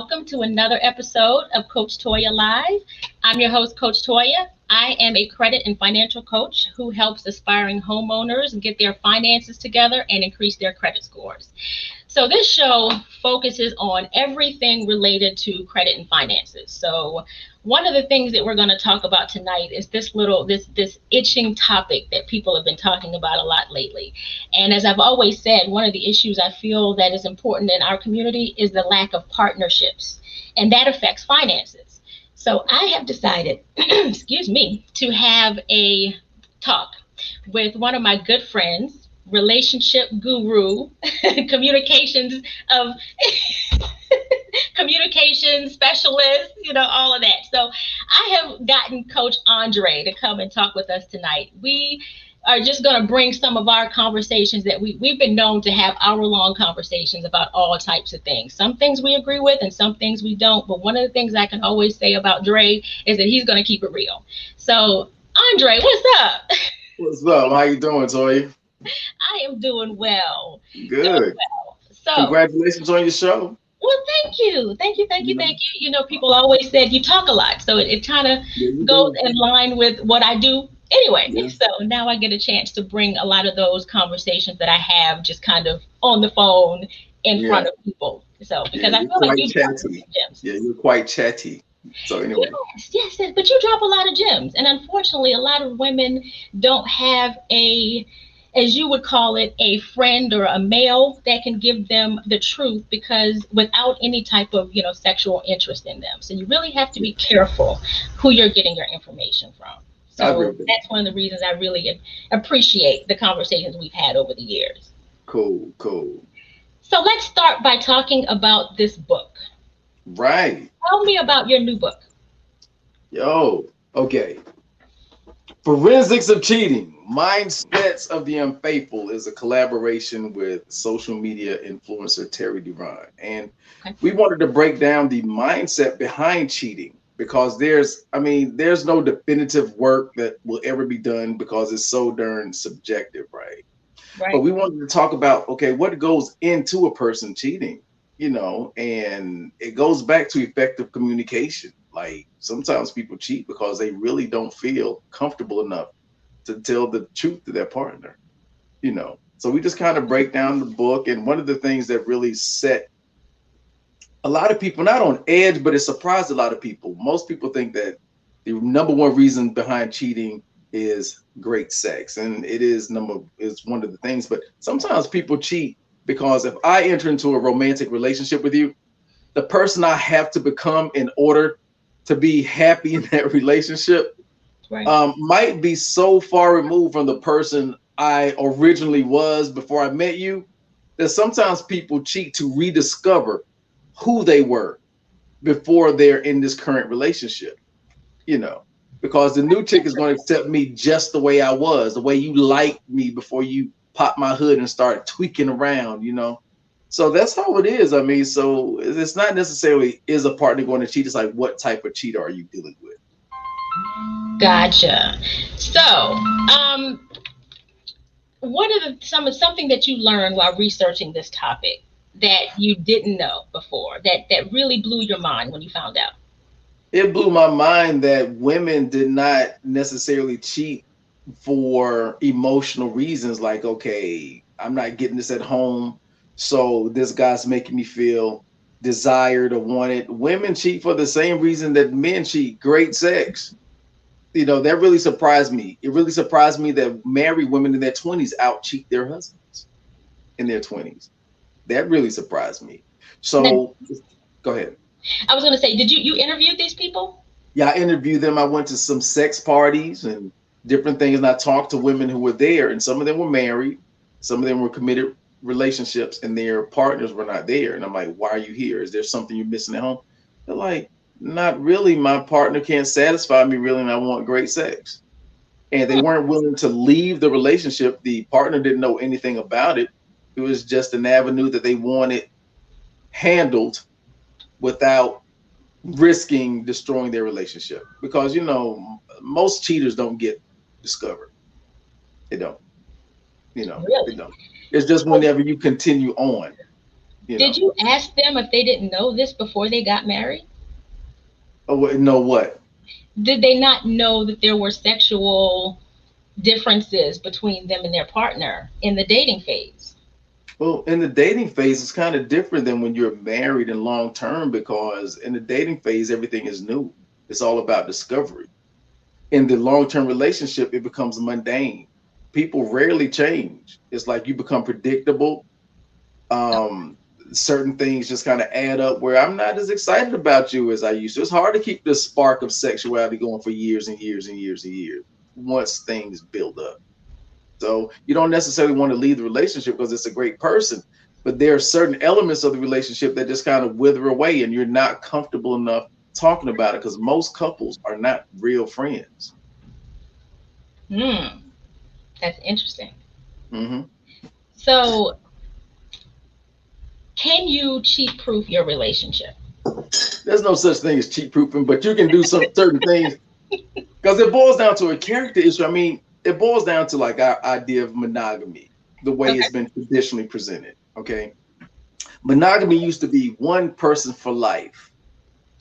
welcome to another episode of Coach Toya Live. I'm your host, Coach Toya. I am a credit and financial coach who helps aspiring homeowners get their finances together and increase their credit scores. So this show focuses on everything related to credit and finances. So one of the things that we're going to talk about tonight is this itching topic that people have been talking about a lot lately. And as I've always said, one of the issues I feel that is important in our community is the lack of partnerships, and that affects finances. So I have decided, excuse me, to have a talk with one of my good friends, relationship guru, communications of communication specialist, all of that. So I have gotten Coach Andre to come and talk with us tonight. We are just going to bring some of our conversations that we've been known to have hour-long conversations about all types of things. Some things we agree with and some things we don't. But one of the things I can always say about Dre is that he's going to keep it real. So Andre, what's up? What's up? How you doing, Toy? I am doing well. Good. Doing well. So congratulations on your show. Well, thank you. Thank you. Thank you. Thank you. People always said you talk a lot. So it kind of goes in line with what I do anyway. Yeah. So now I get a chance to bring a lot of those conversations that I have just kind of on the phone in front of people. So because I feel like you drop some gems. Yeah, you're quite chatty. So anyway. Yes, but you drop a lot of gems. And unfortunately, a lot of women don't have as you would call it, a friend or a male that can give them the truth, because without any type of, sexual interest in them. So you really have to be careful who you're getting your information from. So that's one of the reasons I really appreciate the conversations we've had over the years. Cool. So let's start by talking about this book. Right. Tell me about your new book. Okay. Forensics of Cheating, Mindsets of the Unfaithful is a collaboration with social media influencer Terry Duran. And we wanted to break down the mindset behind cheating, because there's no definitive work that will ever be done because it's so darn subjective, right? But we wanted to talk about, what goes into a person cheating, and it goes back to effective communication. Like sometimes people cheat because they really don't feel comfortable enough to tell the truth to their partner, So we just kind of break down the book. And one of the things that really set a lot of people not on edge, but it surprised a lot of people. Most people think that the number one reason behind cheating is great sex. And it is one of the things. But sometimes people cheat because if I enter into a romantic relationship with you, the person I have to become in order to be happy in that relationship might be so far removed from the person I originally was before I met you, that sometimes people cheat to rediscover who they were before they're in this current relationship, because the new chick is going to accept me just the way I was, the way you liked me before you popped my hood and started tweaking around, So that's how it is. So it's not necessarily is a partner going to cheat. It's like, what type of cheater are you dealing with? Gotcha. So, what are something that you learned while researching this topic that you didn't know before, that really blew your mind when you found out? It blew my mind that women did not necessarily cheat for emotional reasons. Like, I'm not getting this at home, so this guy's making me feel desired or wanted. Women cheat for the same reason that men cheat: great sex. That really surprised me. It really surprised me that married women in their 20s out cheat their husbands in their 20s. That really surprised me. So go ahead. I was going to say, did you interview these people? Yeah, I interviewed them. I went to some sex parties and different things, and I talked to women who were there, and some of them were married, some of them were committed relationships, and their partners were not there. And I'm like, why are you here? Is there something you're missing at home? They're like, not really. My partner can't satisfy me really, and I want great sex. And they weren't willing to leave the relationship. The partner didn't know anything about it. It was just an avenue that they wanted handled without risking destroying their relationship. Because, most cheaters don't get discovered. They don't. Really? They don't. It's just whenever you continue on. You Did know. you ask them if they didn't know this before they got married? Oh, know what? Did they not know that there were sexual differences between them and their partner in the dating phase? Well, in the dating phase, it's kind of different than when you're married and long term because in the dating phase, everything is new. It's all about discovery. In the long term relationship, it becomes mundane. People rarely change. It's like you become predictable. Um, Certain things just kind of add up where I'm not as excited about you as I used to. It's hard to keep the spark of sexuality going for years and years and years and years once things build up. So you don't necessarily want to leave the relationship because it's a great person, but there are certain elements of the relationship that just kind of wither away and you're not comfortable enough talking about it because most couples are not real friends. Hmm, that's interesting. Hmm. So, can you cheat proof your relationship? There's no such thing as cheat proofing, but you can do some certain things because it boils down to a character issue. I mean, it boils down to like our idea of monogamy, the way Okay. it's been traditionally presented. Okay. Monogamy used to be one person for life.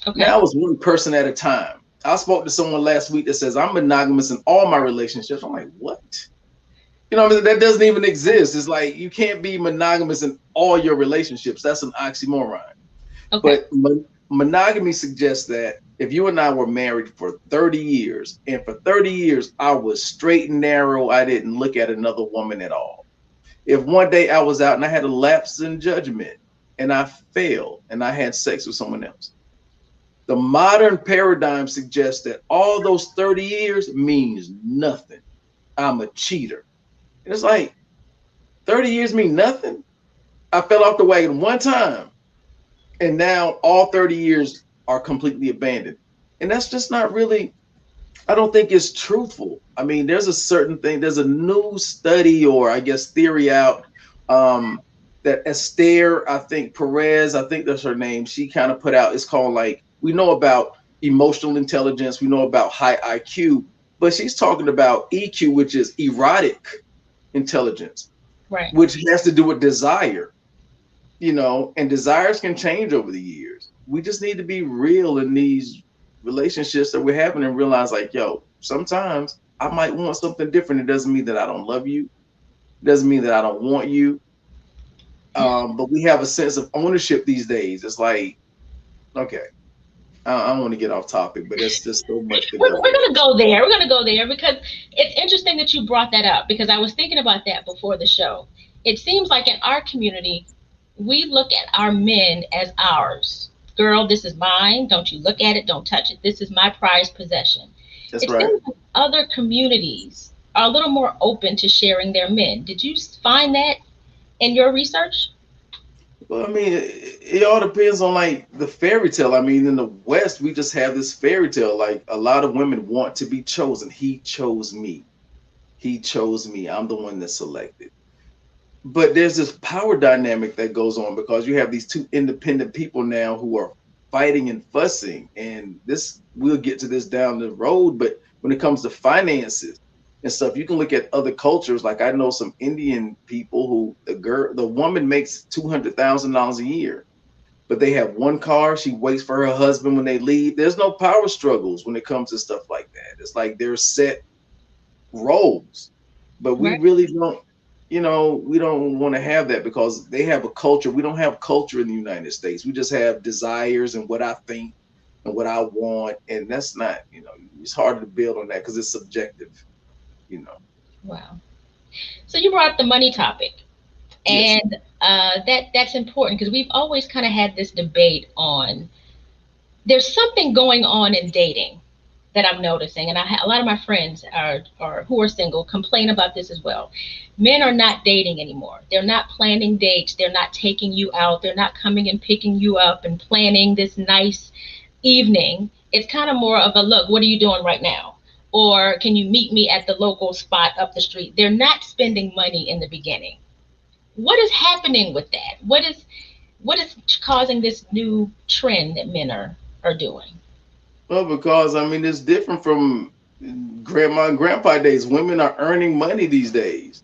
Okay. Now it's one person at a time. I spoke to someone last week that says I'm monogamous in all my relationships. I'm like, what? You know, what I mean? That doesn't even exist. It's like you can't be monogamous in all your relationships. That's an oxymoron. Okay. But monogamy suggests that if you and I were married for 30 years, and for 30 years I was straight and narrow, I didn't look at another woman at all. If one day I was out and I had a lapse in judgment and I failed and I had sex with someone else, the modern paradigm suggests that all those 30 years means nothing. I'm a cheater. And it's like 30 years mean nothing. I fell off the wagon one time, and now all 30 years are completely abandoned. And that's just not really, I don't think it's truthful. I mean, there's a certain thing, there's a new study or I guess theory out um, that Esther, I think Perez, I think that's her name, she kind of put out. It's called like, we know about emotional intelligence, we know about high IQ, but she's talking about EQ, which is erotic intelligence, Right. which has to do with desire, and desires can change over the years. We just need to be real in these relationships that we're having and realize, like, yo, sometimes I might want something different. It doesn't mean that I don't love you. It doesn't mean that I don't want you. But we have a sense of ownership these days. It's like, okay, I don't want to get off topic, but it's just so much to We're, go we're there. gonna go there. We're gonna go there because it's interesting that you brought that up because I was thinking about that before the show. It seems like in our community, we look at our men as ours. Girl, this is mine. Don't you look at it. Don't touch it. This is my prized possession. That's It right. seems like other communities are a little more open to sharing their men. Did you find that in your research? Well, I mean, it all depends on like the fairy tale. I mean, in the West, we just have this fairy tale. Like a lot of women want to be chosen. He chose me. He chose me. I'm the one that's selected. But there's this power dynamic that goes on because you have these two independent people now who are fighting and fussing. And this, we'll get to this down the road. But when it comes to finances and stuff, you can look at other cultures. Like I know some Indian people who the woman makes $200,000 a year, but they have one car. She waits for her husband when they leave. There's no power struggles when it comes to stuff like that. It's like they're set roles, but we Right. really don't, we don't want to have that because they have a culture. We don't have culture in the United States. We just have desires and what I think and what I want, and that's not, it's hard to build on that because it's subjective, you know. Wow. So you brought up the money topic. Yes. And that's important because we've always kind of had this debate on there's something going on in dating that I'm noticing, and a lot of my friends are who are single complain about this as well. Men are not dating anymore. They're not planning dates. They're not taking you out. They're not coming and picking you up and planning this nice evening. It's kind of more of a look. What are you doing right now? Or can you meet me at the local spot up the street? They're not spending money in the beginning. What is happening with that? What is causing this new trend that men are doing? Well, because I mean, it's different from grandma and grandpa days. Women are earning money these days.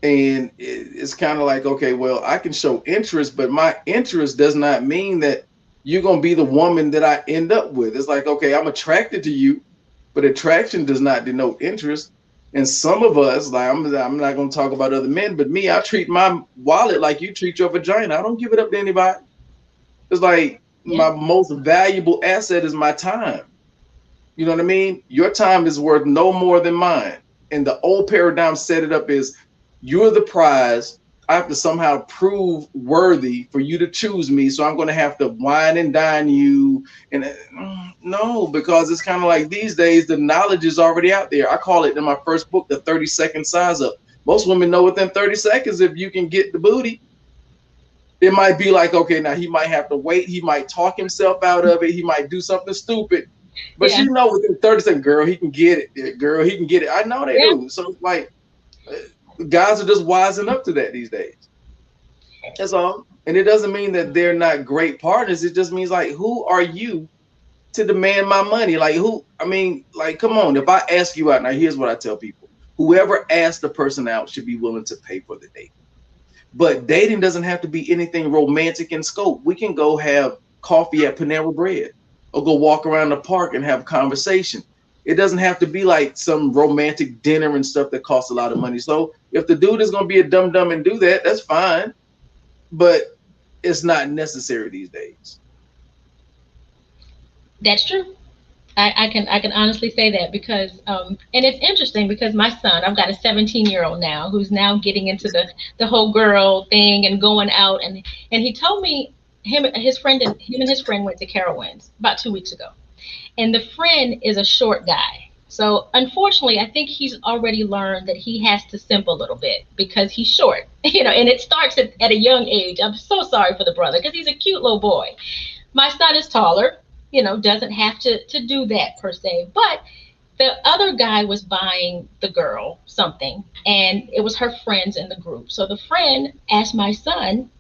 And it's kind of like, okay, well, I can show interest, but my interest does not mean that you're going to be the woman that I end up with. It's like, okay, I'm attracted to you, but attraction does not denote interest. And some of us, like, I'm not going to talk about other men, but me, I treat my wallet like you treat your vagina. I don't give it up to anybody. It's like Yeah. my most valuable asset is my time. You know what I mean? Your time is worth no more than mine. And the old paradigm set it up is you're the prize. I have to somehow prove worthy for you to choose me. So I'm going to have to wine and dine you. And no, because it's kind of like these days, the knowledge is already out there. I call it in my first book, the 30-second size up. Most women know within 30 seconds if you can get the booty. It might be like, okay, now he might have to wait. He might talk himself out of it. He might do something stupid. But Yeah. she know within 30 seconds, girl, he can get it. Girl, he can get it. I know they Yeah. do. So it's like guys are just wising up to that these days. That's all. And it doesn't mean that they're not great partners. It just means like, who are you to demand my money? Like who, I mean, like, come on. If I ask you out, now here's what I tell people. Whoever asks the person out should be willing to pay for the date. But dating doesn't have to be anything romantic in scope. We can go have coffee at Panera Bread or go walk around the park and have a conversation. It doesn't have to be like some romantic dinner and stuff that costs a lot of money. So if the dude is going to be a dumb and do that, that's fine. But it's not necessary these days. That's true. I can honestly say that because and it's interesting because my son, I've got a 17-year-old now who's now getting into the whole girl thing and going out, and he told me him and his friend went to Carowinds about 2 weeks ago, and the friend is a short guy. So unfortunately, I think he's already learned that he has to simp a little bit because he's short, and it starts at a young age. I'm so sorry for the brother because he's a cute little boy. My son is taller, doesn't have to do that per se. But the other guy was buying the girl something, and it was her friends in the group. So the friend asked my son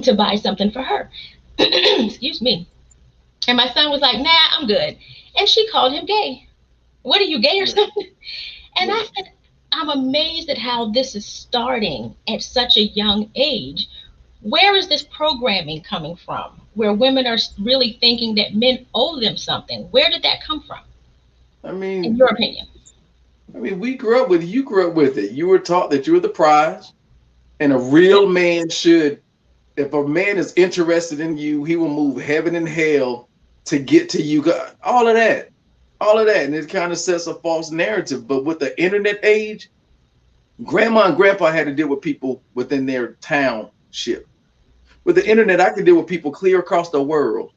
to buy something for her. Excuse me. And my son was like, nah, I'm good. And she called him gay. What are you, gay or Right. something? And I Right. said, I'm amazed at how this is starting at such a young age. Where is this programming coming from? Where women are really thinking that men owe them something. Where did that come from, I in mean, your opinion? we grew up with you grew up with it. You were taught that you were the prize, and a Yeah, real man should, if a man is interested in you, he will move heaven and hell to get to you. All of that. And it kind of sets a false narrative. But with the internet age, grandma and grandpa had to deal with people within their township. With the internet, I can deal with people clear across the world.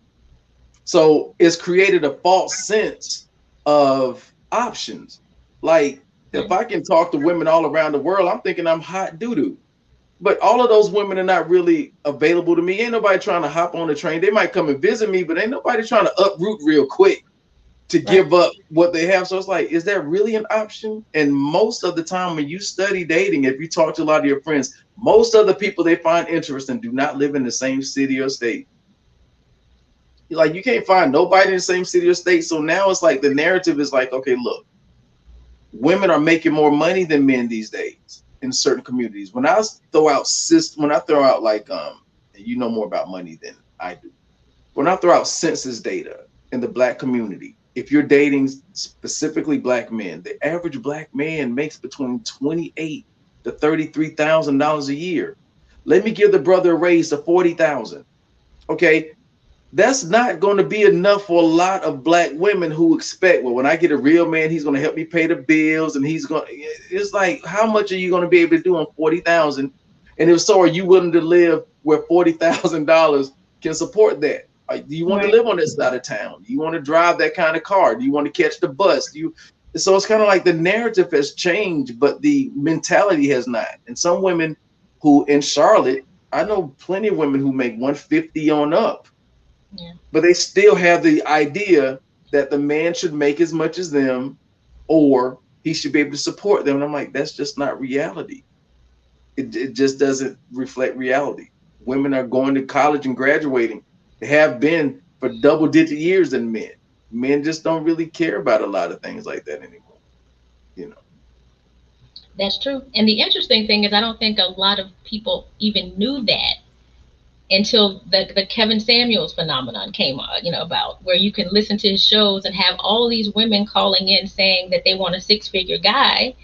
So it's created a false sense of options. Like if I can talk to women all around the world, I'm thinking I'm hot doo doo. But all of those women are not really available to me. Ain't nobody trying to hop on the train. They might come and visit me, but ain't nobody trying to uproot real quick to right. give up what they have. So it's like, is that really an option? And most of the time when you study dating, if you talk to a lot of your friends, most of the people they find interesting do not live in the same city or state. Like you can't find nobody in the same city or state. So now it's like the narrative is like, okay, look, women are making more money than men these days in certain communities. When I throw out like you know more about money than I do. When I throw out census data in the black community, if you're dating specifically black men, the average black man makes between 28 to $33,000 a year. Let me give the brother a raise to 40,000. Okay, that's not going to be enough for a lot of black women who expect, well, when I get a real man, he's going to help me pay the bills, and it's like, how much are you going to be able to do on 40,000? And if so, are you willing to live where $40,000 can support that? Do you want to Right. live on this side of town? Do you want to drive that kind of car? Do you want to catch the bus? So it's kind of like the narrative has changed, but the mentality has not. And some women who in Charlotte, I know plenty of women who make 150 on up, Yeah. but they still have the idea that the man should make as much as them or he should be able to support them. And I'm like, that's just not reality. It just doesn't reflect reality. Women are going to college and graduating. They have been for double-digit years than men. Men just don't really care about a lot of things like that anymore. You know. That's true. And the interesting thing is, I don't think a lot of people even knew that until the Kevin Samuels phenomenon came about, where you can listen to his shows and have all these women calling in saying that they want a six-figure guy.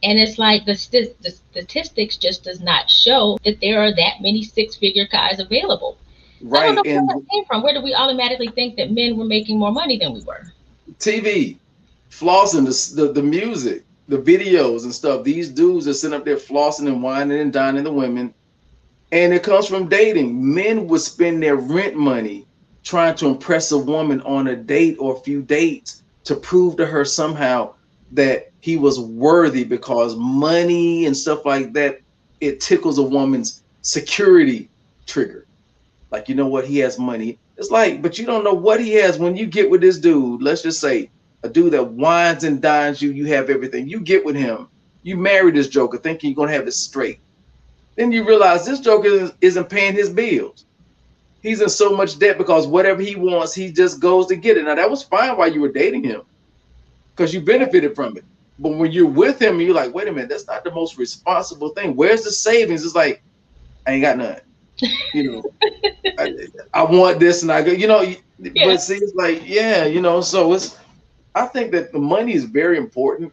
And it's like the statistics just does not show that there are that many six-figure guys available. So I don't Right. know where And that came from. Where did we automatically think that men were making more money than we were? TV, flossing, the music, the videos and stuff. These dudes are sitting up there flossing and whining and dining the women. And it comes from dating. Men would spend their rent money trying to impress a woman on a date or a few dates to prove to her somehow that he was worthy, because money and stuff like that, it tickles a woman's security trigger. Like, you know what? He has money. It's like, but you don't know what he has when you get with this dude. Let's just say a dude that wines and dines you, you have everything. You get with him, you marry this joker thinking you're going to have it straight. Then you realize this joker isn't paying his bills. He's in so much debt because whatever he wants, he just goes to get it. Now, that was fine while you were dating him because you benefited from it. But when you're with him and you're like, wait a minute, that's not the most responsible thing. Where's the savings? It's like, I ain't got none. You know, I want this and I go, Yeah. but see, it's like, yeah, so I think that the money is very important.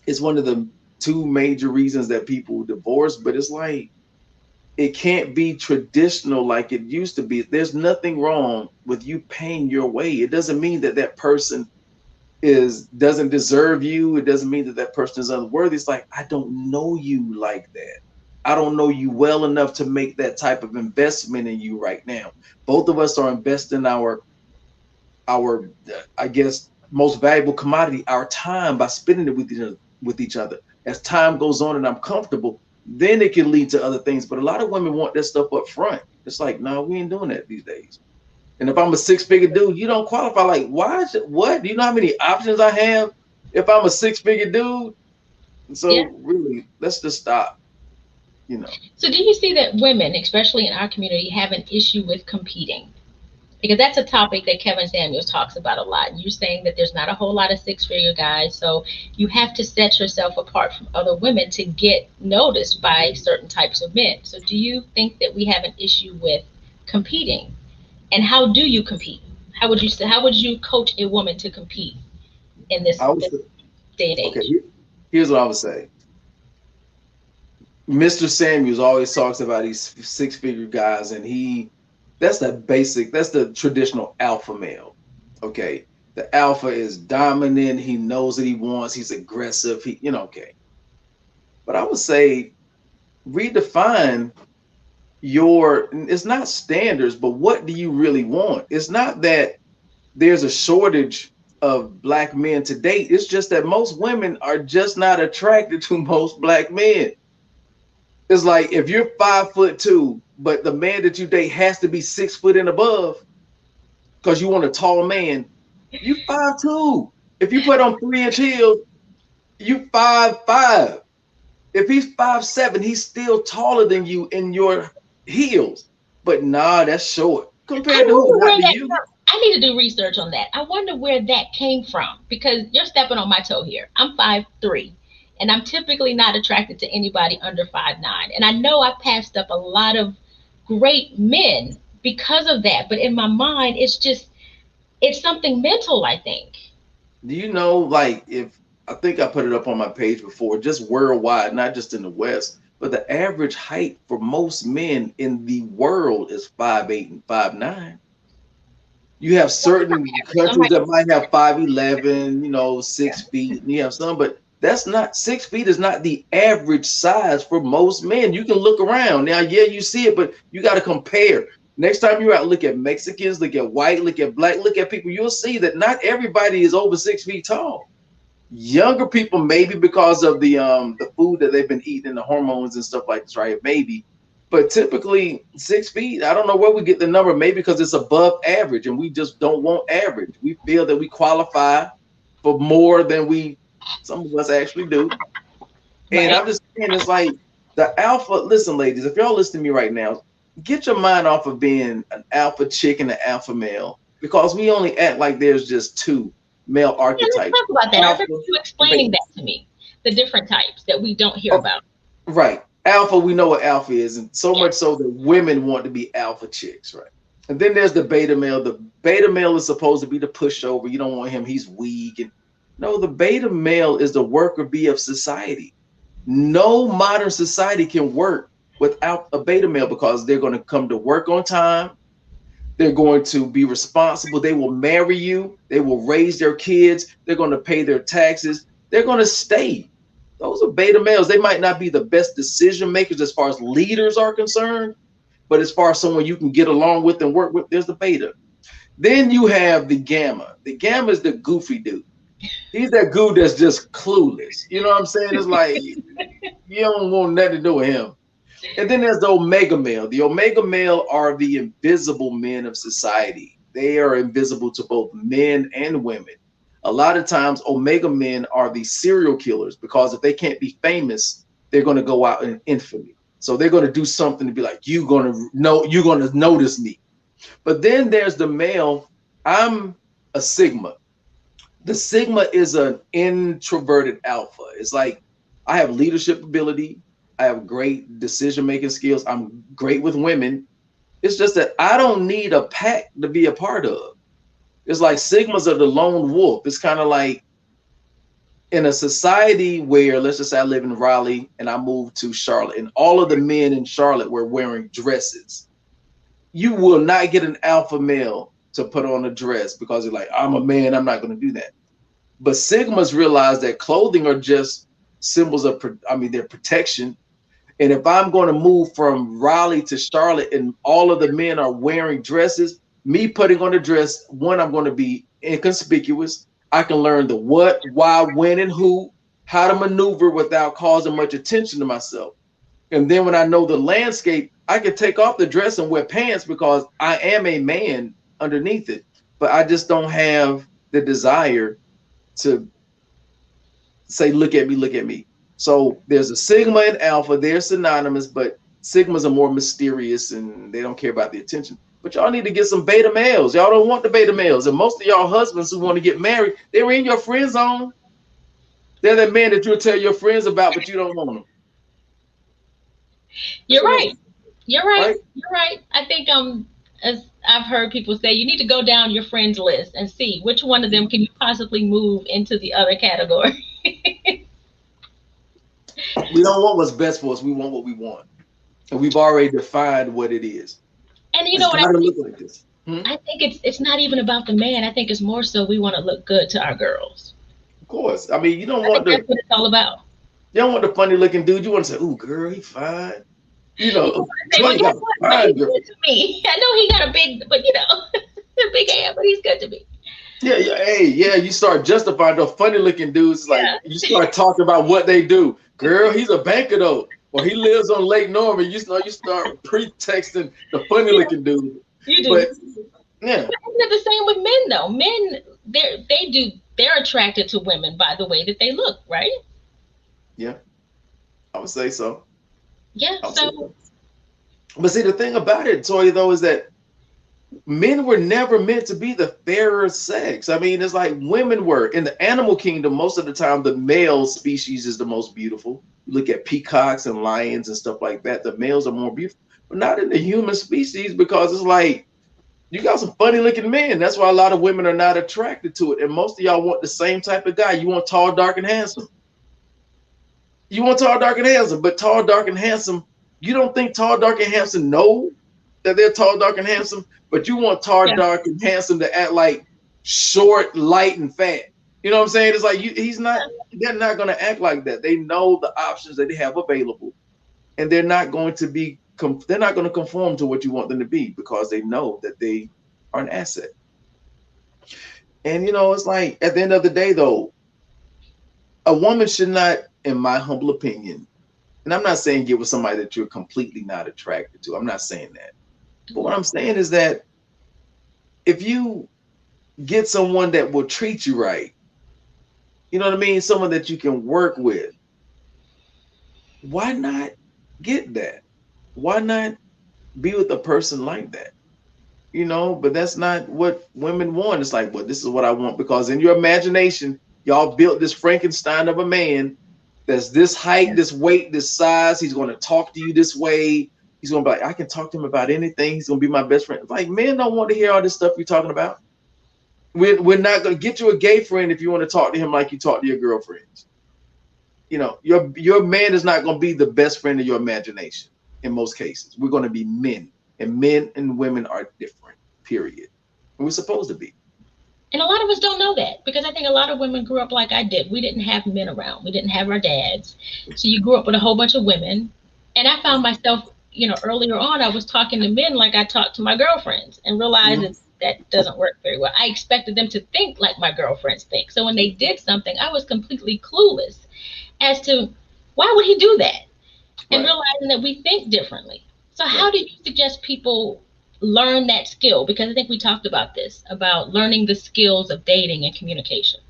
It's one of the two major reasons that people divorce, but it's like, it can't be traditional like it used to be. There's nothing wrong with you paying your way. It doesn't mean that that person doesn't deserve you. It doesn't mean that that person is unworthy. It's like, I don't know you like that. I don't know you well enough to make that type of investment in you right now. Both of us are investing our I guess most valuable commodity, our time, by spending it with each other. As time goes on and I'm comfortable, then it can lead to other things. But a lot of women want that stuff up front. It's like, no, we ain't doing that these days. And if I'm a six-figure dude, you don't qualify. Like, why? What? Do you know how many options I have if I'm a six-figure dude? And Yeah. so really, let's just stop. You know, So do you see that women, especially in our community, have an issue with competing? Because that's a topic that Kevin Samuels talks about a lot. You're saying that there's not a whole lot of six-figure guys, so you have to set yourself apart from other women to get noticed by certain types of men. So do you think that we have an issue with competing? And how do you compete? How would you coach a woman to compete in I was this day and okay. age? Here's what I would say. Mr. Samuels always talks about these six-figure guys, and that's the traditional alpha male. Okay. The alpha is dominant, he knows what he wants, he's aggressive, okay. But I would say redefine it's not standards, but what do you really want? It's not that there's a shortage of black men to date. It's just that most women are just not attracted to most black men. It's like, if you're 5'2", but the man that you date has to be 6 foot and above because you want a tall man, you 5'2". If you put on 3-inch heels, you 5'5". If he's 5'7", he's still taller than you in your heels. But nah, that's short. I Compared to who? wonder Not where to that you. I need to do research on that. I wonder where that came from because you're stepping on my toe here. I'm 5'3", and I'm typically not attracted to anybody under 5'9". And I know I passed up a lot of great men because of that. But in my mind, it's something mental, I think. Do you know, like, if I think I put it up on my page before, just worldwide, not just in the West, but the average height for most men in the world is 5'8" and 5'9". You have certain I'm countries like, that might have 5'11", 6 feet, and you have some, but that's not 6 feet is not the average size for most men. You can look around now, yeah, you see it, but you got to compare. Next time you're out, look at Mexicans, look at white, look at black, look at people. You'll see that not everybody is over 6 feet tall. Younger people, maybe because of the food that they've been eating and the hormones and stuff like this, right? Maybe, but typically 6 feet. I don't know where we get the number. Maybe because it's above average, and we just don't want average. We feel that we qualify for more than some of us actually do. And right. I'm just saying, it's like the alpha. Listen, ladies, if y'all listen to me right now, get your mind off of being an alpha chick and an alpha male, because we only act like there's just two male Yeah, let's archetypes: talk about that. I alpha remember you and explaining beta. that to me. the different types that we don't hear Oh, about. right. Alpha, we know what alpha is, and so Yeah. much so that women want to be alpha chicks, right? And then there's the beta male. The beta male is supposed to be the pushover. You don't want him, he's weak. And no, the beta male is the worker bee of society. No modern society can work without a beta male because they're going to come to work on time. They're going to be responsible. They will marry you. They will raise their kids. They're going to pay their taxes. They're going to stay. Those are beta males. They might not be the best decision makers as far as leaders are concerned, but as far as someone you can get along with and work with, there's the beta. Then you have the gamma. The gamma is the goofy dude. He's that dude that's just clueless. You know what I'm saying? It's like you don't want nothing to do with him. And then there's the omega male. The omega male are the invisible men of society. They are invisible to both men and women. A lot of times, omega men are the serial killers because if they can't be famous, they're going to go out in infamy. So they're going to do something to be like, you're going to notice me. But then there's the male. I'm a sigma. The sigma is an introverted alpha. It's like I have leadership ability. I have great decision making skills. I'm great with women. It's just that I don't need a pack to be a part of. It's like sigmas are the lone wolf. It's kind of like in a society where, let's just say I live in Raleigh and I moved to Charlotte, and all of the men in Charlotte were wearing dresses. You will not get an alpha male to put on a dress because you're like, I'm a man, I'm not going to do that. But sigmas realize that clothing are just symbols of, their protection. And if I'm going to move from Raleigh to Charlotte and all of the men are wearing dresses, me putting on a dress, one, I'm going to be inconspicuous. I can learn the what, why, when, and who, how to maneuver without causing much attention to myself. And then when I know the landscape, I can take off the dress and wear pants because I am a man underneath it. But I just don't have the desire to say, look at me, look at me. So there's a sigma and alpha, they're synonymous, but sigmas are more mysterious and they don't care about the attention. But y'all need to get some beta males. Y'all don't want the beta males. And most of y'all husbands who want to get married, they were in your friend zone. They're that man that you'll tell your friends about, but you don't want them. You're right. You're right. Right? You're right. I think as I've heard people say, you need to go down your friends list and see which one of them can you possibly move into the other category. We don't want what's best for us. We want what we want. And we've already defined what it is. And you It's know what got I to think? look like this. I think it's not even about the man. I think it's more so we want to look good to our girls. Of course. I mean, you don't I want think that's what it's all about. you don't want the funny looking dude. You want to say, "Ooh, girl, he fine." You You know, want to say, well, Toy guess got a what? But fine he's girl. good to me. I know he got a big, but a big hand, but he's good to me. Yeah, yeah, hey, yeah. You start justifying the funny looking dudes. Like Yeah, you start talking about what they do. Girl, he's a banker though, or he lives on Lake Norman. You start pretexting the funny yeah, looking dude. you But do. yeah, But isn't it the same with men though? Men, they're attracted to women by the way that they look, right? yeah, I would say so. Yeah. I would say So so. But see, the thing about it, Toy, though, is that men were never meant to be the fairer sex. I mean, it's like women were. In the animal kingdom, most of the time, the male species is the most beautiful. You look at peacocks and lions and stuff like that, the males are more beautiful, but not in the human species because it's like you got some funny looking men. That's why a lot of women are not attracted to it. And most of y'all want the same type of guy. You want tall, dark, and handsome. You want tall, dark, and handsome, but tall, dark, and handsome, you don't think tall, dark, and handsome know that they're tall, dark, and handsome, but you want tall, yeah, dark, and handsome to act like short, light, and fat. You know what I'm saying? It's like he's not. They're not going to act like that. They know the options that they have available, and they're not going to be. They're not going to conform to what you want them to be because they know that they are an asset. And it's like at the end of the day, though, a woman should not, in my humble opinion, and I'm not saying get with somebody that you're completely not attracted to. I'm not saying that. But what I'm saying is that if you get someone that will treat you right, you know what I mean? Someone that you can work with, why not get that? Why not be with a person like that? But that's not what women want. It's like, well, this is what I want because in your imagination, y'all built this Frankenstein of a man that's this height, this weight, this size. He's going to talk to you this way. He's going to be like, I can talk to him about anything. He's going to be my best friend. Like, men don't want to hear all this stuff you're talking about. We're not going to get you a gay friend if you want to talk to him like you talk to your girlfriends. You know, your man is not going to be the best friend of your imagination in most cases. We're going to be men, and men and women are different, period. And we're supposed to be. And a lot of us don't know that, because I think a lot of women grew up like I did. We didn't have men around. We didn't have our dads. So you grew up with a whole bunch of women. And I found myself, you know, earlier on, I was talking to men like I talked to my girlfriends, and realized that doesn't work very well. I expected them to think like my girlfriends think. So when they did something, I was completely clueless as to why would he do that? And realizing that we think differently. So how do you suggest people learn that skill? Because I think we talked about this, about learning the skills of dating and communication.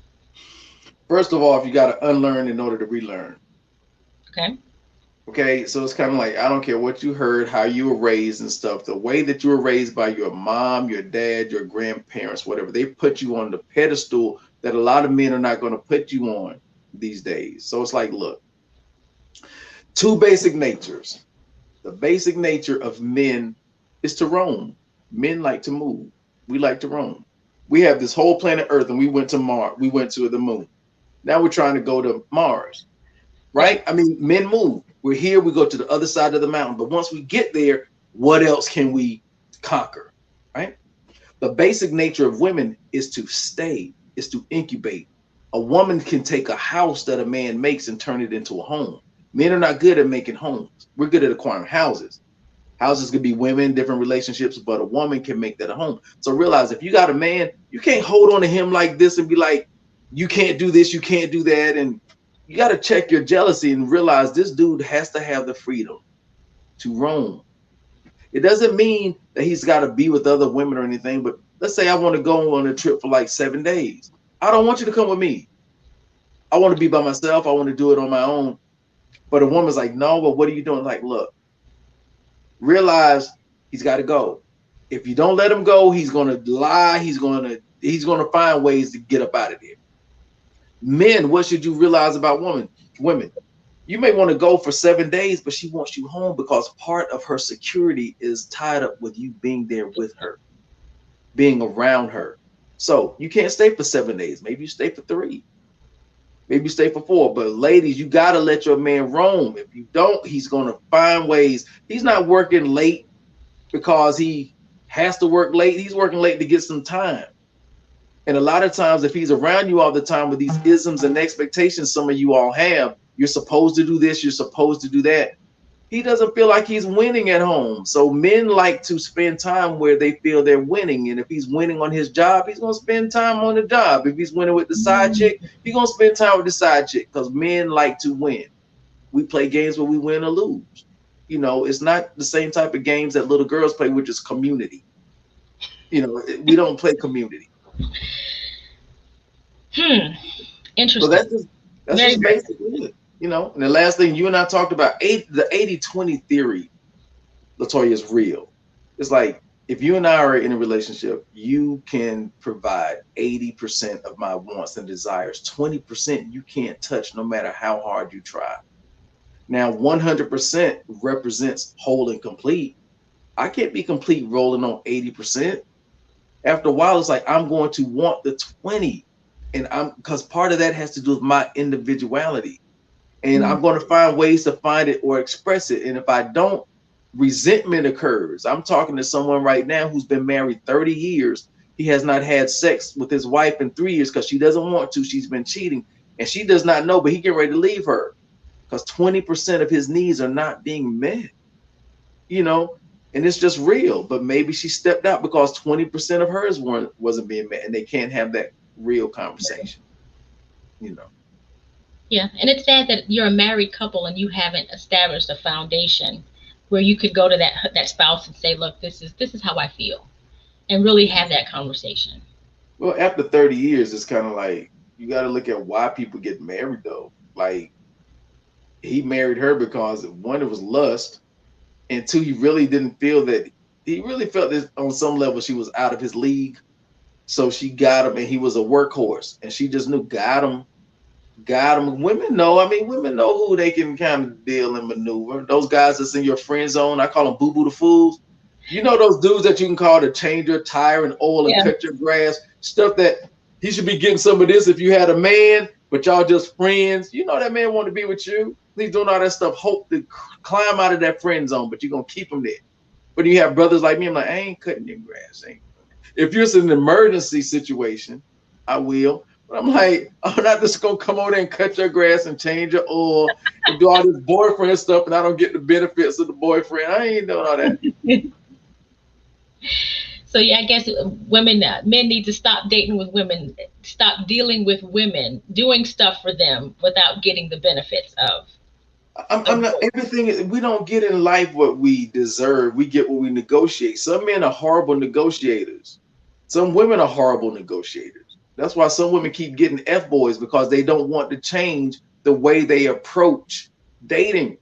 First of all, if you got to unlearn in order to relearn. Okay, so it's kind of like, I don't care what you heard, how you were raised and stuff. The way that you were raised by your mom, your dad, your grandparents, whatever, they put you on the pedestal that a lot of men are not going to put you on these days. So it's like, look, two basic natures. The basic nature of men is to roam. Men like to move. We like to roam. We have this whole planet Earth, and we went to Mars. We went to the moon. Now we're trying to go to Mars, right? I mean, men move. We're here. We go to the other side of the mountain. But once we get there, what else can we conquer, right? The basic nature of women is to stay, is to incubate. A woman can take a house that a man makes and turn it into a home. Men are not good at making homes. We're good at acquiring houses. Houses could be women, different relationships, but a woman can make that a home. So realize, if you got a man, you can't hold on to him like this and be like, you can't do this, you can't do that. And you got to check your jealousy and realize this dude has to have the freedom to roam. It doesn't mean that he's got to be with other women or anything, but let's say I want to go on a trip for like 7 days. I don't want you to come with me. I want to be by myself. I want to do it on my own. But a woman's like, no, but what are you doing? Like, look, realize he's got to go. If you don't let him go, he's going to lie. He's going to find ways to get up out of there. Men, what should you realize about women? You may want to go for 7 days, but she wants you home because part of her security is tied up with you being there with her, being around her. So you can't stay for 7 days. Maybe you stay for 3. Maybe you stay for 4. But ladies, you got to let your man roam. If you don't, he's going to find ways. He's not working late because he has to work late. He's working late to get some time. And a lot of times, if he's around you all the time with these isms and expectations some of you all have, you're supposed to do this, you're supposed to do that, he doesn't feel like he's winning at home. So men like to spend time where they feel they're winning. And if he's winning on his job, he's going to spend time on the job. If he's winning with the side chick, he's going to spend time with the side chick, because men like to win. We play games where we win or lose. You know, it's not the same type of games that little girls play, which is community. You know, we don't play community. Interesting. So that's just basically it. You know, and the last thing you and I talked about, the 80-20 theory, Latoya, is real. It's like, if you and I are in a relationship, you can provide 80% of my wants and desires. 20% you can't touch no matter how hard you try. Now, 100% represents whole and complete. I can't be complete rolling on 80%. After a while, it's like, I'm going to want the 20. And because part of that has to do with my individuality. And I'm going to find ways to find it or express it. And if I don't, resentment occurs. I'm talking to someone right now who's been married 30 years. He has not had sex with his wife in 3 years because she doesn't want to. She's been cheating. And she does not know, but he getting ready to leave her because 20% of his needs are not being met. You know, and it's just real. But maybe she stepped out because 20% of hers wasn't being met, and they can't have that real conversation. You know. Yeah, and it's sad that you're a married couple and you haven't established a foundation where you could go to that spouse and say, look, this is how I feel, and really have that conversation. Well, after 30 years, it's kind of like, you got to look at why people get married, though. Like, he married her because, one, it was lust, and 2, he really didn't feel that. He really felt that on some level she was out of his league. So she got him, and he was a workhorse, and she just knew, got him. got them. Women know. I mean, women know who they can kind of deal and maneuver. Those guys that's in your friend zone, I call them boo boo the fools. You know those dudes that you can call to change your tire and oil and Yeah. cut your grass, stuff that he should be getting some of this if you had a man, but y'all just friends. You know that man want to be with you. He's doing all that stuff, hope to climb out of that friend zone, but you're gonna keep him there. But you have brothers like me, I'm like, I ain't cutting your grass. If you're in an emergency situation, I will. But I'm like, I'm not just gonna come over there and cut your grass and change your oil and do all this boyfriend stuff, and I don't get the benefits of the boyfriend. I ain't doing all that. So yeah, I guess women, men need to stop dating with women, stop dealing with women, doing stuff for them without getting the benefits of. I'm not everything. We don't get in life what we deserve. We get what we negotiate. Some men are horrible negotiators. Some women are horrible negotiators. That's why some women keep getting F boys because they don't want to change the way they approach dating.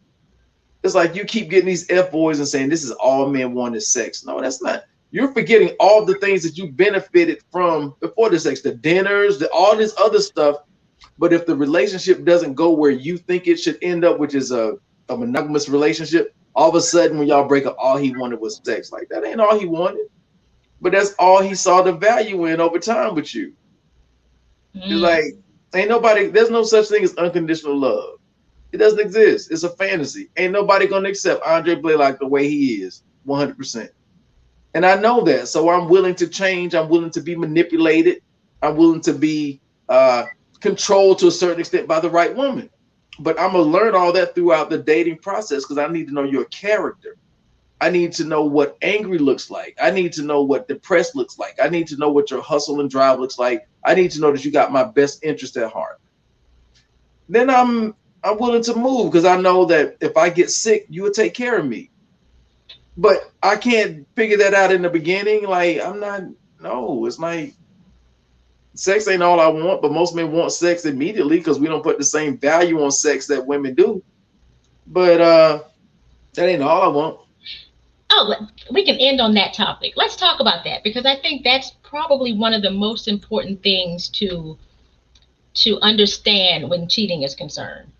It's like you keep getting these F boys and saying this is all men want is sex. No, that's not. You're forgetting all the things that you benefited from before the sex, the dinners, all this other stuff. But if the relationship doesn't go where you think it should end up, which is a monogamous relationship, all of a sudden when y'all break up, all he wanted was sex. Like that ain't all he wanted. But that's all he saw the value in over time with you. It's like ain't nobody, there's no such thing as unconditional love. It doesn't exist. It's a fantasy. Ain't nobody gonna accept Andre Blaylock the way he is, 100%. And I know that. So I'm willing to change. I'm willing to be manipulated. I'm willing to be controlled to a certain extent by the right woman. But I'm gonna learn all that throughout the dating process because I need to know your character. I need to know what angry looks like. I need to know what depressed looks like. I need to know what your hustle and drive looks like. I need to know that you got my best interest at heart. Then I'm willing to move because I know that if I get sick, you will take care of me. But I can't figure that out in the beginning. Like I'm not. No, it's like sex ain't all I want. But most men want sex immediately because we don't put the same value on sex that women do. But that ain't all I want. Oh, we can end on that topic. Let's talk about that because I think that's probably one of the most important things to understand when cheating is concerned.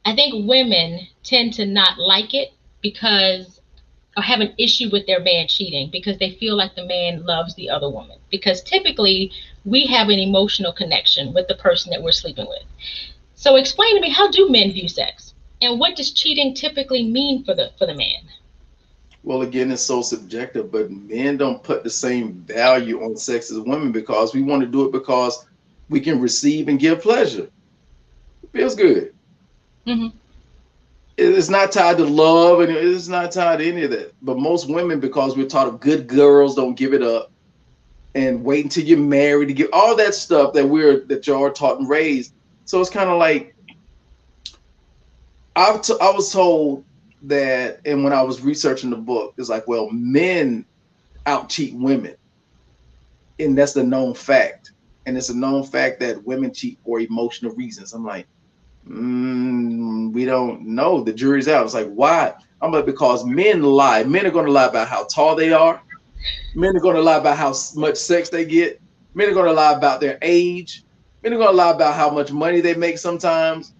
I think women tend to not like it because or have an issue with their man cheating because they feel like the man loves the other woman. Because typically we have an emotional connection with the person that we're sleeping with. So explain to me, how do men view sex? And what does cheating typically mean for the man? Well, again, it's so subjective, but men don't put the same value on sex as women because we want to do it because we can receive and give pleasure. It feels good. Mm-hmm. It's not tied to love and it's not tied to any of that. But most women, because we're taught of good girls don't give it up and wait until you're married to give all that stuff that y'all are taught and raised. So it's kind of like I was told that, and when I was researching the book, it's like, well, men out cheat women, and that's the known fact. And it's a known fact that women cheat for emotional reasons. I'm like, we don't know. The jury's out. It's like, why? I'm like, because men lie. Men are going to lie about how tall they are. Men are going to lie about how much sex they get. Men are going to lie about their age. Men are going to lie about how much money they make sometimes.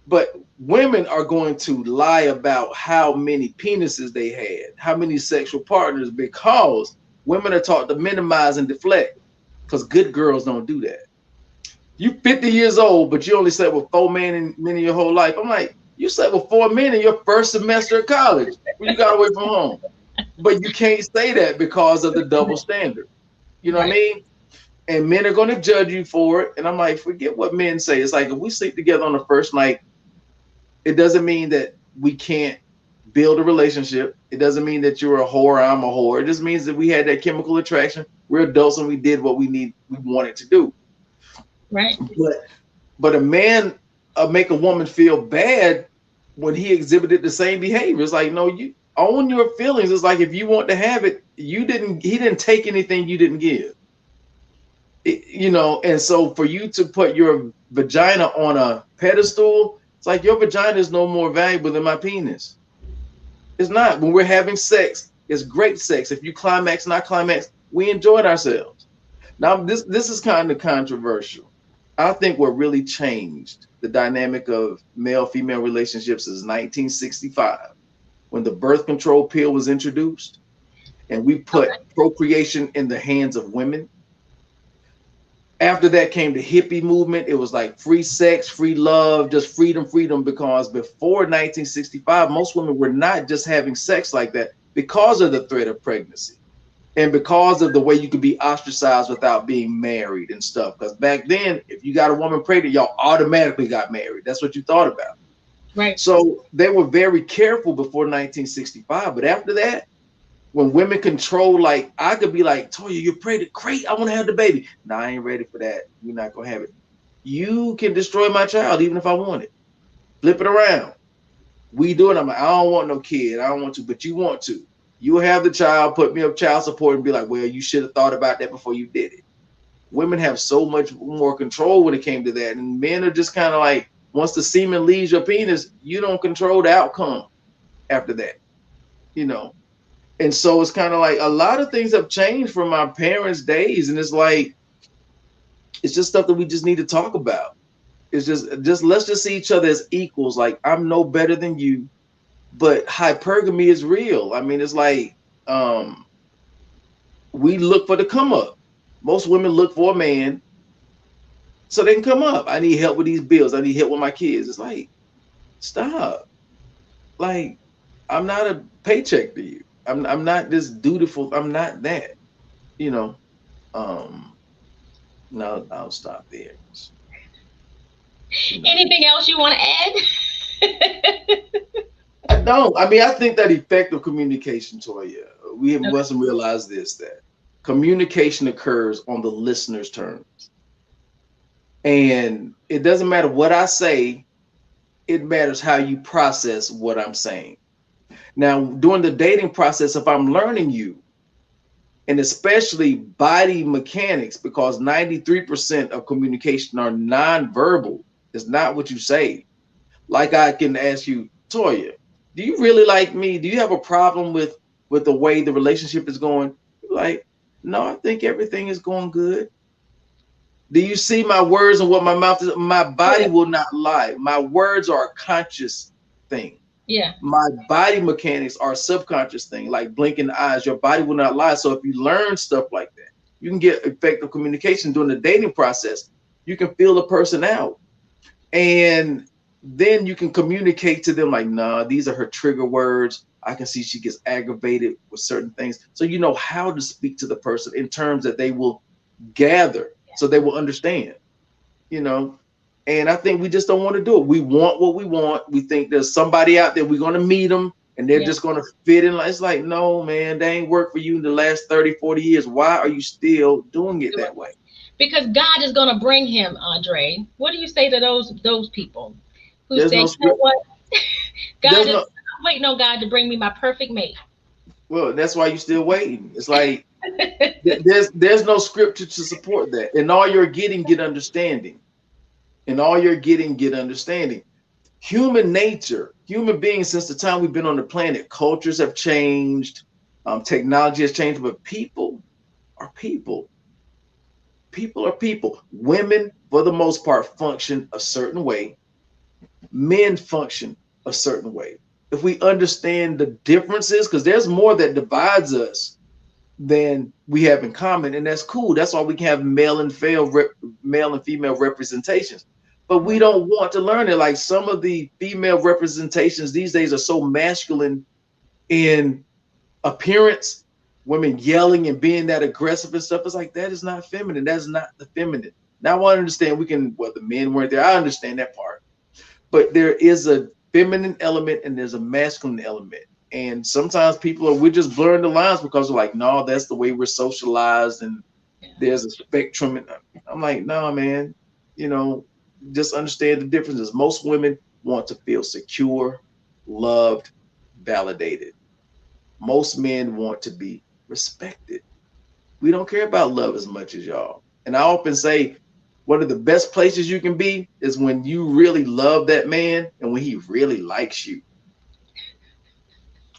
But women are going to lie about how many penises they had, how many sexual partners, because women are taught to minimize and deflect because good girls don't do that. You 50 years old, but you only slept with 4 men in your whole life. I'm like, you slept with 4 men in your first semester of college when you got away from home. But you can't say that because of the double standard. You know what I mean? And men are going to judge you for it. And I'm like, forget what men say. It's like if we sleep together on the first night, it doesn't mean that we can't build a relationship. It doesn't mean that you're a whore, I'm a whore. It just means that we had that chemical attraction. We're adults and we did what we wanted to do. Right. But a man make a woman feel bad when he exhibited the same behavior. It's like, no, you own your feelings. It's like if you want to have it, he didn't take anything you didn't give. And so for you to put your vagina on a pedestal, it's like your vagina is no more valuable than my penis. It's not. When we're having sex, it's great sex. If you climax, not climax, we enjoyed ourselves. Now, this is kind of controversial. I think what really changed the dynamic of male-female relationships is 1965, when the birth control pill was introduced and we put Okay. procreation in the hands of women. After that came the hippie movement. It was like free sex, free love, just freedom, freedom. Because before 1965, most women were not just having sex like that because of the threat of pregnancy and because of the way you could be ostracized without being married and stuff. Because back then, if you got a woman pregnant, y'all automatically got married. That's what you thought about. Right. So they were very careful before 1965. But after that, when women control, like I could be like, Toya, you're pregnant. Great. I want to have the baby. No, I ain't ready for that. We're not going to have it. You can destroy my child even if I want it. Flip it around. We do it. I'm like, I don't want no kid. I don't want to, but you want to. You will have the child, put me up child support and be like, well, you should have thought about that before you did it. Women have so much more control when it came to that. And men are just kind of like, once the semen leaves your penis, you don't control the outcome after that, you know. And so it's kind of like a lot of things have changed from my parents' days. And it's like, it's just stuff that we just need to talk about. It's just let's just see each other as equals. Like, I'm no better than you, but hypergamy is real. I mean, it's like we look for the come up. Most women look for a man so they can come up. I need help with these bills. I need help with my kids. It's like, stop. Like, I'm not a paycheck to you. I'm not this dutiful. I'm not that. You know. No, I'll stop there. You know. Anything else you want to add? I don't. I mean, I think that effective communication, Toya, we Okay. must realize this, that communication occurs on the listener's terms. And it doesn't matter what I say, it matters how you process what I'm saying. Now, during the dating process, if I'm learning you, and especially body mechanics, because 93% of communication are nonverbal, it's not what you say. Like I can ask you, Toya, do you really like me? Do you have a problem with the way the relationship is going? You're like, no, I think everything is going good. Do you see my words and what my mouth is? My body Yeah. will not lie. My words are a conscious thing. Yeah. My body mechanics are a subconscious thing, like blinking eyes. Your body will not lie. So if you learn stuff like that, you can get effective communication during the dating process. You can feel the person out. And then you can communicate to them like, nah, these are her trigger words. I can see she gets aggravated with certain things. So you know how to speak to the person in terms that they will gather, so they will understand, you know. And I think we just don't want to do it. We want what we want. We think there's somebody out there, we're going to meet them and they're Yeah. just going to fit in. It's like, no, man, they ain't worked for you in the last 30, 40 years. Why are you still doing it that way? Because God is going to bring him, Andre. What do you say to those people who There's say, no you know script. what, God There's is no, I'm waiting on God to bring me my perfect mate. well, that's why you're still waiting. It's like, there's no scripture to support that. And all you're getting, get understanding. And all you're getting, get understanding. Human nature, human beings, since the time we've been on the planet, cultures have changed, technology has changed, but people are people. People are people. Women, for the most part, function a certain way. Men function a certain way. If we understand the differences, because there's more that divides us than we have in common, and that's cool. That's why we can have male and female representations. But we don't want to learn it. Like some of the female representations these days are so masculine in appearance, women yelling and being that aggressive and stuff. It's like that is not feminine. That's not the feminine. Now I understand well, the men weren't there. I understand that part. But there is a feminine element and there's a masculine element. And sometimes we're just blurring the lines because we're like, no, that's the way we're socialized and there's a spectrum. And I'm like, no, man, you know, just understand the differences. Most women want to feel secure, loved, validated. Most men want to be respected. We don't care about love as much as y'all. And I often say, one of the best places you can be is when you really love that man and when he really likes you.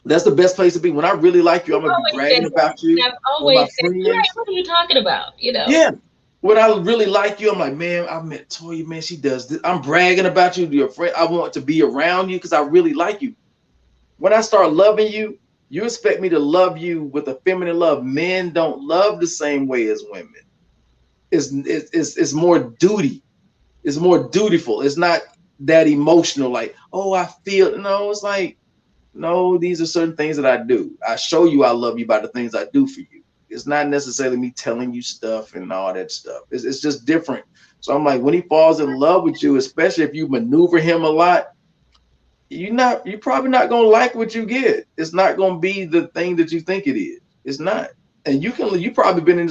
That's the best place to be. When I really like you, I'm You've gonna be always said bragging that. about you And I've with my always said, right, friends. what are you talking about? Yeah. when I really like you, I'm like, man, I met Toya, man, she does this. I'm bragging about you to your friend. I want to be around you because I really like you. When I start loving you, you expect me to love you with a feminine love. Men don't love the same way as women. It's more duty. It's more dutiful. It's not that emotional, like, oh, I feel. No, it's like, no, these are certain things that I do. I show you I love you by the things I do for you. It's not necessarily me telling you stuff and all that stuff. It's just different. So I'm like, when he falls in love with you, especially if you maneuver him a lot, you're probably not gonna like what you get. It's not gonna be the thing that you think it is. It's not. And you probably been in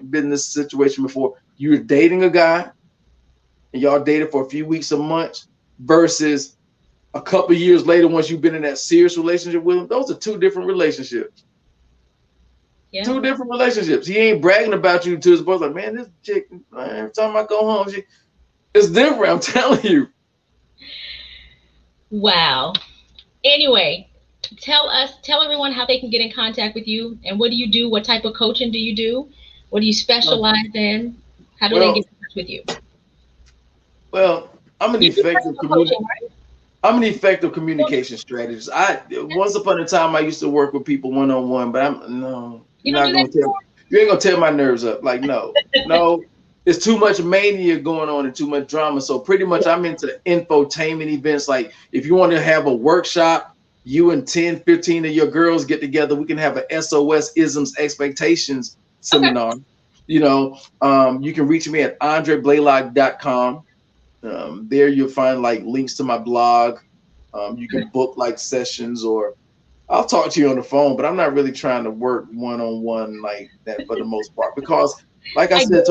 been in this situation before. You're dating a guy and y'all dated for a few weeks, a month, versus a couple of years later, once you've been in that serious relationship with him. Those are two different relationships. Yeah. Two different relationships. He ain't bragging about you to his boys like, man, this chick, every time I go home, it's different. I'm telling you. Wow. Anyway, tell everyone how they can get in contact with you, and what do you do? What type of coaching do you do? What do you specialize in? How do they get in touch with you? Well, I'm an effective communication strategist. Once upon a time I used to work with people one-on-one, but you ain't gonna tear my nerves up. Like, no. It's too much mania going on and too much drama. So pretty much I'm into infotainment events. Like, if you want to have a workshop, you and 10, 15 of your girls get together, we can have a SOS isms expectations seminar. Okay. You can reach me at andreblaylock.com. There you'll find like links to my blog. You can book like sessions, or I'll talk to you on the phone, but I'm not really trying to work one-on-one like that for the most part, because like I said,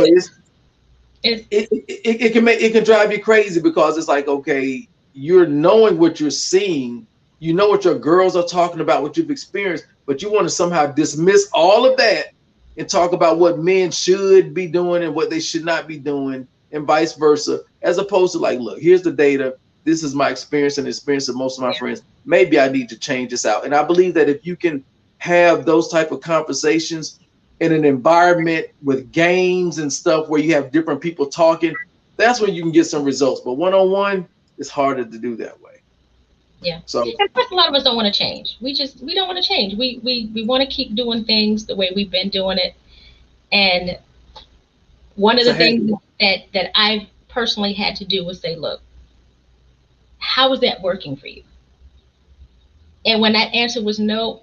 it can drive you crazy, because it's like, okay, you're knowing what you're seeing, you know what your girls are talking about, what you've experienced, but you want to somehow dismiss all of that and talk about what men should be doing and what they should not be doing, and vice versa, as opposed to like, look, here's the data. This is my experience and the experience of most of my friends. Maybe I need to change this out. And I believe that if you can have those type of conversations in an environment with games and stuff where you have different people talking, that's when you can get some results. But one-on-one, it's harder to do that way. Yeah. So a lot of us don't want to change. We don't want to change. We want to keep doing things the way we've been doing it. And one of the things that I've personally had to do was say, look, how is that working for you? And when that answer was no,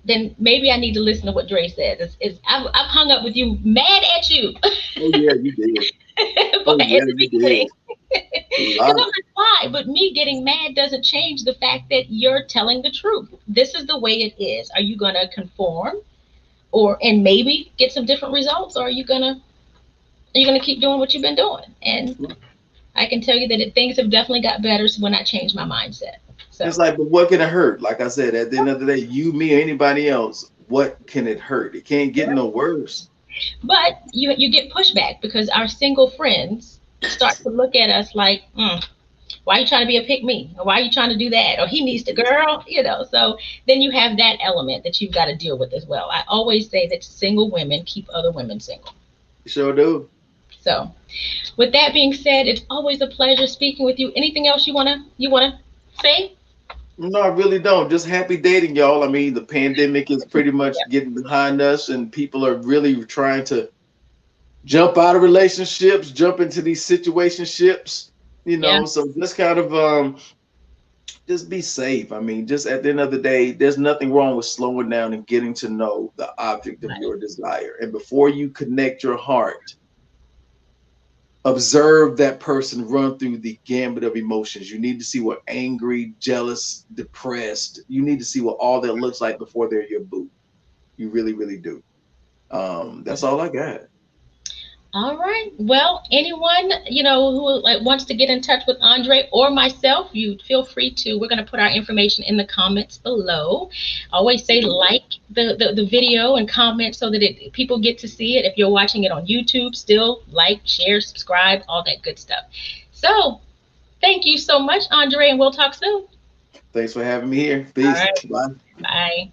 then maybe I need to listen to what Dre says. I've hung up with you mad at you. Oh yeah, you did. Oh yeah, you did. I'm like, why? But me getting mad doesn't change the fact that you're telling the truth. This is the way it is. Are you gonna conform, and maybe get some different results, or are you gonna keep doing what you've been doing? And I can tell you that things have definitely got better when I changed my mindset. So it's like, but what can it hurt? Like I said, at the end of the day, you, me, or anybody else, what can it hurt? It can't get no worse. But you get pushback, because our single friends start to look at us like, why are you trying to be a pick me? Or why are you trying to do that? Or he needs the girl, So then you have that element that you've got to deal with as well. I always say that single women keep other women single. Sure do. So with that being said, it's always a pleasure speaking with you. Anything else you wanna say? No, I really don't. Just happy dating, y'all. I mean, the pandemic is pretty much getting behind us, and people are really trying to jump out of relationships, jump into these situationships, So just kind of just be safe. I mean, just at the end of the day, there's nothing wrong with slowing down and getting to know the object of your desire. And before you connect your heart, observe that person run through the gambit of emotions. You need to see what angry, jealous, depressed. You need to see what all that looks like before they're your boo. You really, really do. That's all I got. All right. Well, anyone, who wants to get in touch with Andre or myself, you feel free to. We're going to put our information in the comments below. Always say like the video and comment so that people get to see it. If you're watching it on YouTube, still like, share, subscribe, all that good stuff. So thank you so much, Andre, and we'll talk soon. Thanks for having me here. Peace. All right. Bye. Bye.